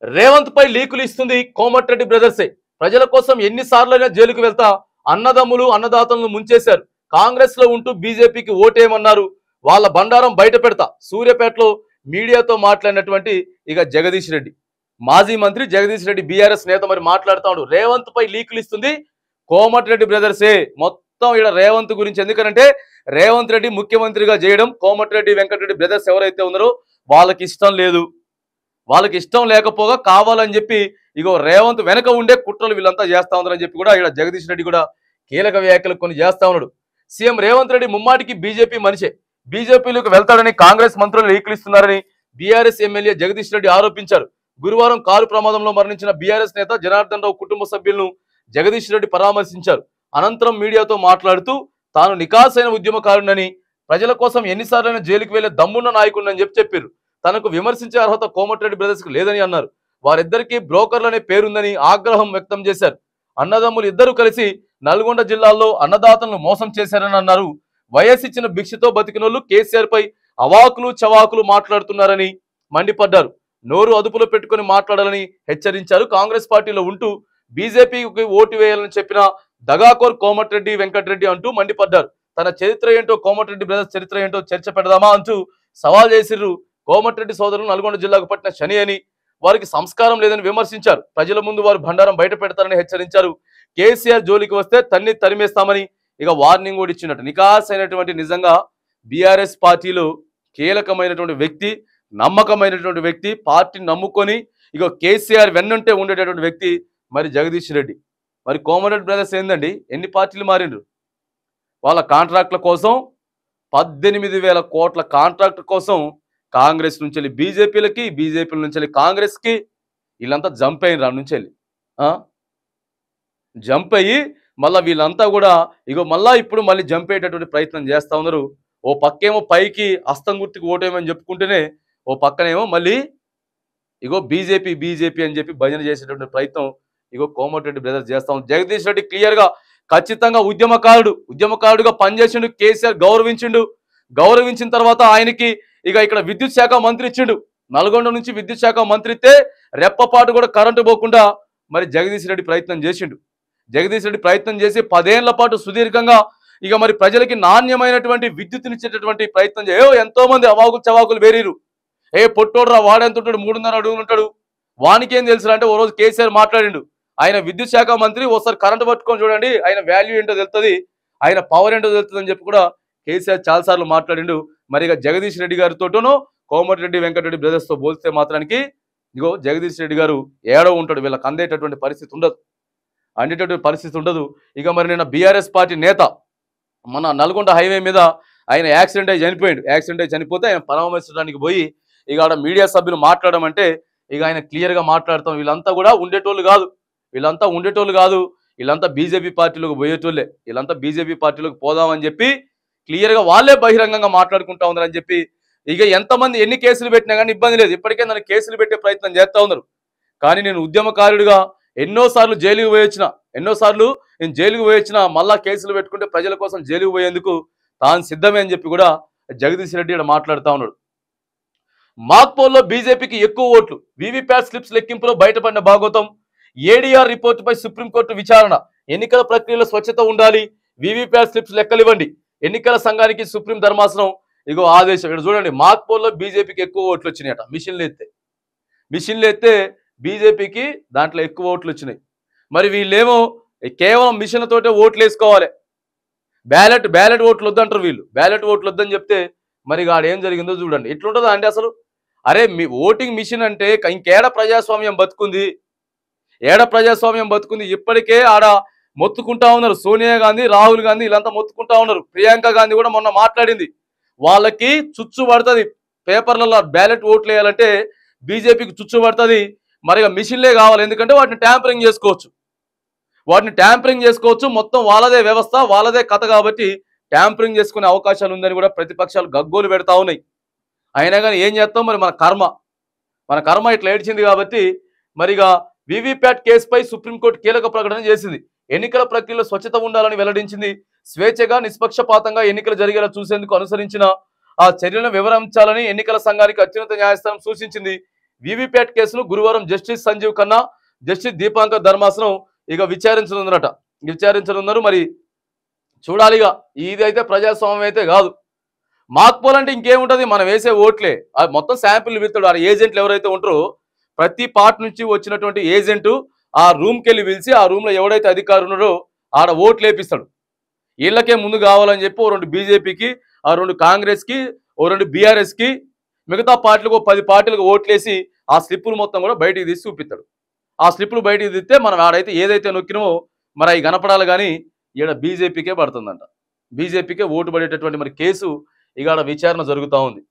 రేవంత్ పై లీకులు ఇస్తుంది కోమటిరెడ్డి బ్రదర్సే. ప్రజల కోసం ఎన్నిసార్లైనా జైలుకు వెళ్తా అన్నదమ్ములు అన్నదాతలను ముంచేశారు. కాంగ్రెస్ లో ఉంటూ బీజేపీకి ఓటేయమన్నారు. వాళ్ళ బండారం బయట పెడతా సూర్యాపేటలో మీడియాతో మాట్లాడినటువంటి జగదీష్ రెడ్డి, మాజీ మంత్రి జగదీష్ రెడ్డి, బీఆర్ఎస్ నేత మరి మాట్లాడుతాడు. రేవంత్ పై లీకులు ఇస్తుంది కోమటిరెడ్డి బ్రదర్సే. మొత్తం ఇక్కడ రేవంత్ గురించి, ఎందుకంటే రేవంత్ రెడ్డి ముఖ్యమంత్రిగా చేయడం కోమటిరెడ్డి వెంకటరెడ్డి బ్రదర్స్ ఎవరైతే ఉన్నారో వాళ్ళకి ఇష్టం లేదు. వాళ్ళకి ఇష్టం లేకపోగా కావాలని చెప్పి రేవంత్ వెనక ఉండే కుట్రలు వీళ్ళంతా చేస్తా ఉన్నారని చెప్పి కూడా ఇక్కడ జగదీష్ రెడ్డి కూడా కీలక వ్యాఖ్యలు కొన్ని చేస్తా ఉన్నాడు. సీఎం రేవంత్ రెడ్డి ముమ్మాటికి బీజేపీ మనిషే, బీజేపీలోకి వెళ్తాడని కాంగ్రెస్ మంత్రులు లీకులిస్తున్నారని బీఆర్ఎస్ ఎమ్మెల్యే జగదీష్ రెడ్డి ఆరోపించారు. గురువారం కారు ప్రమాదంలో మరణించిన బీఆర్ఎస్ నేత జనార్దన్ రావు కుటుంబ సభ్యులను జగదీష్ రెడ్డి పరామర్శించారు. అనంతరం మీడియాతో మాట్లాడుతూ తాను నికాసైన ఉద్యమకారుడని, ప్రజల కోసం ఎన్నిసార్లైనా జైలుకు వెళ్లే దమ్మున్న నాయకుడిని చెప్పారు. తనకు విమర్శించే అర్హత కోమటిరెడ్డి బ్రదర్స్ కు లేదని అన్నారు. వారిద్దరికీ బ్రోకర్లనే పేరుందని ఆగ్రహం వ్యక్తం చేశారు. అన్నదమ్ములు ఇద్దరు కలిసి నల్గొండ జిల్లాలో అన్నదాతలను మోసం చేశారని అన్నారు. వయస్సు ఇచ్చిన భిక్షతో బతికినోళ్లు కేసీఆర్ పై అవాకులు చవాకులు మాట్లాడుతున్నారని మండిపడ్డారు. నోరు అదుపులో పెట్టుకుని మాట్లాడాలని హెచ్చరించారు. కాంగ్రెస్ పార్టీలో ఉంటూ బీజేపీకి ఓటు వేయాలని చెప్పిన దగాకోర్ కోమటిరెడ్డి వెంకటరెడ్డి అంటూ మండిపడ్డారు. తన చరిత్ర ఏంటో, కోమటిరెడ్డి బ్రదర్స్ చరిత్ర ఏంటో చర్చ పెడదామా అంటూ సవాల్ చేసిర్రు. కోమటిరెడ్డి సోదరులు నల్గొండ జిల్లాకు పట్టిన శని అని, వారికి సంస్కారం లేదని విమర్శించారు. ప్రజల ముందు వారు బండారం బయట పెడతారని హెచ్చరించారు. కేసీఆర్ జోలికి వస్తే తన్ని తరిమేస్తామని వార్నింగ్ కూడా ఇచ్చినట్టు. నికాస్ అయినటువంటి, నిజంగా బీఆర్ఎస్ పార్టీలో కీలకమైనటువంటి వ్యక్తి, నమ్మకమైనటువంటి వ్యక్తి, పార్టీని నమ్ముకొని కేసీఆర్ వెన్నంటే ఉండేటటువంటి వ్యక్తి మరి జగదీష్ రెడ్డి. మరి కోమటిరెడ్డి బ్రదర్స్ ఏందండి, ఎన్ని పార్టీలు మారిండ్రు? వాళ్ళ కాంట్రాక్ట్ల కోసం 18,000 కోట్ల కాంట్రాక్ట్ కోసం కాంగ్రెస్ నుంచి వెళ్ళి బీజేపీలకి, బీజేపీ నుంచి వెళ్ళి కాంగ్రెస్కి వీళ్ళంతా జంప్ అయినరు. ఆ నుంచి వెళ్ళి జంప్ అయ్యి మళ్ళీ వీళ్ళంతా కూడా మళ్ళీ ఇప్పుడు మళ్ళీ జంప్ అయ్యేటటువంటి ప్రయత్నం చేస్తూ ఉన్నారు. ఓ పక్కేమో పైకి హస్తం గుర్తుకు ఓటేమని చెప్పుకుంటేనే ఓ పక్కనేమో మళ్ళీ బీజేపీ బీజేపీ అని చెప్పి భజన చేసేటువంటి ప్రయత్నం కోమటిరెడ్డి బ్రదర్స్ చేస్తా ఉంది. జగదీష్ రెడ్డి క్లియర్గా ఖచ్చితంగా ఉద్యమకారుడుగా పనిచేసిండు. కేసీఆర్ గౌరవించిన తర్వాత ఆయనకి ఇక్కడ విద్యుత్ శాఖ మంత్రి ఇచ్చిండు. నల్గొండ నుంచి విద్యుత్ శాఖ మంత్రి ఇస్తే రెప్పపాటు కూడా కరెంటు పోకుండా మరి జగదీష్ రెడ్డి ప్రయత్నం చేసిండు. జగదీష్ రెడ్డి ప్రయత్నం చేసి 10 ఏళ్ల పాటు సుదీర్ఘంగా మరి ప్రజలకి నాణ్యమైనటువంటి విద్యుత్తునిచ్చేటటువంటి ప్రయత్నం ఎంతో మంది అవాకులు చవాకులు వేరీరు. పొట్టోడ్రా వాడెంత ఉంటాడు, 3.5 అడుగులు ఉంటాడు, వానికేం తెలుసు అంటే ఓ రోజు కేసీఆర్ మాట్లాడిండు. ఆయన విద్యుత్ శాఖ మంత్రి, ఒకసారి కరెంటు పట్టుకొని చూడండి, ఆయన వాల్యూ ఏంటో తెలుస్తుంది, ఆయన పవర్ ఏంటో తెలుస్తుంది అని చెప్పి కూడా కేసీఆర్ చాలాసార్లు మాట్లాడిండు. మరి జగదీష్ రెడ్డి గారితోనూ కోమటిరెడ్డి వెంకటరెడ్డి బ్రదర్స్ తో పోల్స్తే మాత్రానికి జగదీష్ రెడ్డి గారు ఏడో ఉంటాడు. వీళ్ళకి అందేటటువంటి పరిస్థితి ఉండదు. మరి నిన్న బీఆర్ఎస్ పార్టీ నేత మన నల్గొండ హైవే మీద ఆయన యాక్సిడెంట్ అయి చనిపోతే ఆయన పరామర్శించడానికి పోయి ఆడ మీడియా సభ్యులు మాట్లాడమంటే ఆయన క్లియర్గా మాట్లాడతాం, వీళ్ళంతా కూడా ఉండేటోళ్ళు కాదు, వీళ్ళంతా బీజేపీ పార్టీలోకి పోయేటోళ్ళే, వీళ్ళంతా బీజేపీ పార్టీలోకి పోదామని చెప్పి క్లియర్గా వాళ్ళే బహిరంగంగా మాట్లాడుకుంటా ఉన్నారని చెప్పి ఎంతమంది ఎన్ని కేసులు పెట్టినా కానీ ఇబ్బంది లేదు, ఇప్పటికే నన్ను కేసులు పెట్టే ప్రయత్నం చేస్తూ ఉన్నారు. కానీ నేను ఉద్యమకారుడిగా ఎన్నోసార్లు జైలుకు పోయొచ్చిన మళ్ళా కేసులు పెట్టుకుంటే ప్రజల కోసం జైలుకు పోయేందుకు తాను సిద్ధమే అని చెప్పి కూడా జగదీష్ రెడ్డి ఇక్కడ మాట్లాడుతూ ఉన్నాడు. మాక్పోల్లో బీజేపీకి ఎక్కువ ఓట్లు, వీవీప్యాట్ స్లిప్స్ లెక్కింపులో బయటపడిన భాగోతం, ఏడీఆర్ రిపోర్టుపై సుప్రీంకోర్టు విచారణ, ఎన్నికల ప్రక్రియలో స్వచ్ఛత ఉండాలి, వీవీప్యాట్ స్లిప్స్ లెక్కలివ్వండి, ఎన్నికల సంఘానికి సుప్రీం ధర్మాసనం ఆదేశం. ఇక్కడ చూడండి, మాక్పోల్లో బీజేపీకి ఎక్కువ ఓట్లు వచ్చినాయట. మిషన్లు ఎత్తే బీజేపీకి దాంట్లో ఎక్కువ ఓట్లు వచ్చినాయి. మరి వీళ్ళేమో కేవలం మిషన్లతోటే ఓట్లు వేసుకోవాలి, బ్యాలెట్ ఓట్లు వద్దంటారు వీళ్ళు. బ్యాలెట్ ఓట్లు వద్దని చెప్తే మరి ఆడ ఏం జరిగిందో చూడండి. ఎట్లుంటుందా అండి అసలు? అరే మీ ఓటింగ్ మిషన్ అంటే ఇంకేడ ప్రజాస్వామ్యం బతుకుంది? ఇప్పటికే ఆడ మొత్తుకుంటా ఉన్నారు. సోనియా గాంధీ, రాహుల్ గాంధీ వీళ్ళంతా మొత్తుకుంటా ఉన్నారు. ప్రియాంక గాంధీ కూడా మొన్న మాట్లాడింది, వాళ్ళకి చుచ్చు పడుతుంది పేపర్లలో బ్యాలెట్ ఓట్లు వేయాలంటే బీజేపీకి చుచ్చు పడుతుంది. మరి మిషన్లే కావాలి, ఎందుకంటే వాటిని ట్యాంపరింగ్ చేసుకోవచ్చు, మొత్తం వాళ్ళదే వ్యవస్థ, వాళ్ళదే కథ, కాబట్టి ట్యాంపరింగ్ చేసుకునే అవకాశాలు ఉందని కూడా ప్రతిపక్షాలు గగ్గోలు పెడతా ఉన్నాయి. అయినా కానీ ఏం చేస్తాం, మరి మన కర్మ ఇట్లా ఏడ్చింది. కాబట్టి మరిగా వీవీప్యాట్ కేసుపై సుప్రీంకోర్టు కీలక ప్రకటన చేసింది. ఎన్నికల ప్రక్రియలో స్వచ్ఛత ఉండాలని వెల్లడించింది. స్వేచ్ఛగా నిష్పక్షపాతంగా ఎన్నికలు జరిగేలా చూసేందుకు అనుసరించిన ఆ చర్యలను వివరించాలని ఎన్నికల సంఘానికి అత్యున్నత న్యాయస్థానం సూచించింది. వీవీప్యాట్ కేసును గురువారం జస్టిస్ సంజీవ్ ఖన్నా, జస్టిస్ దీపాంకర్ ధర్మాసనం ఇక విచారించనున్నారు. మరి చూడాలిగా. ఇది అయితే ప్రజాస్వామ్యం అయితే కాదు. మాక్పోల్ అంటే ఇంకేముంటది, మనం వేసే ఓట్లే. అది మొత్తం శాంపిల్ పిలుస్తాడు. ఆ ఏజెంట్లు ఎవరైతే ఉంటారో ప్రతి పార్ట్ నుంచి వచ్చినటువంటి ఏజెంట్ ఆ రూమ్కి వెళ్ళి పిలిచి ఆ రూమ్ లో ఎవడైతే అధికారి ఉన్నాడో ఆడ ఓట్లు వేపిస్తాడు. వీళ్ళకే ముందు కావాలని చెప్పి ఓ 2 బీజేపీకి, ఆ 2 కాంగ్రెస్కి, ఓ 2 బీఆర్ఎస్కి, మిగతా పార్టీలకు 10 పార్టీలకు ఓట్లేసి ఆ స్లిప్పులు మొత్తం కూడా బయటికి తీసి చూపిస్తాడు. ఆ స్లిప్పులు బయటికి తీస్తే మనం ఆడైతే ఏదైతే నొక్కినమో మరి అవి కనపడాలి. కానీ ఈడ బీజేపీకే పడుతుందంట. బీజేపీకే ఓటు పడేటటువంటి మరి కేసు ఇక ఆడ విచారణ జరుగుతూ ఉంది.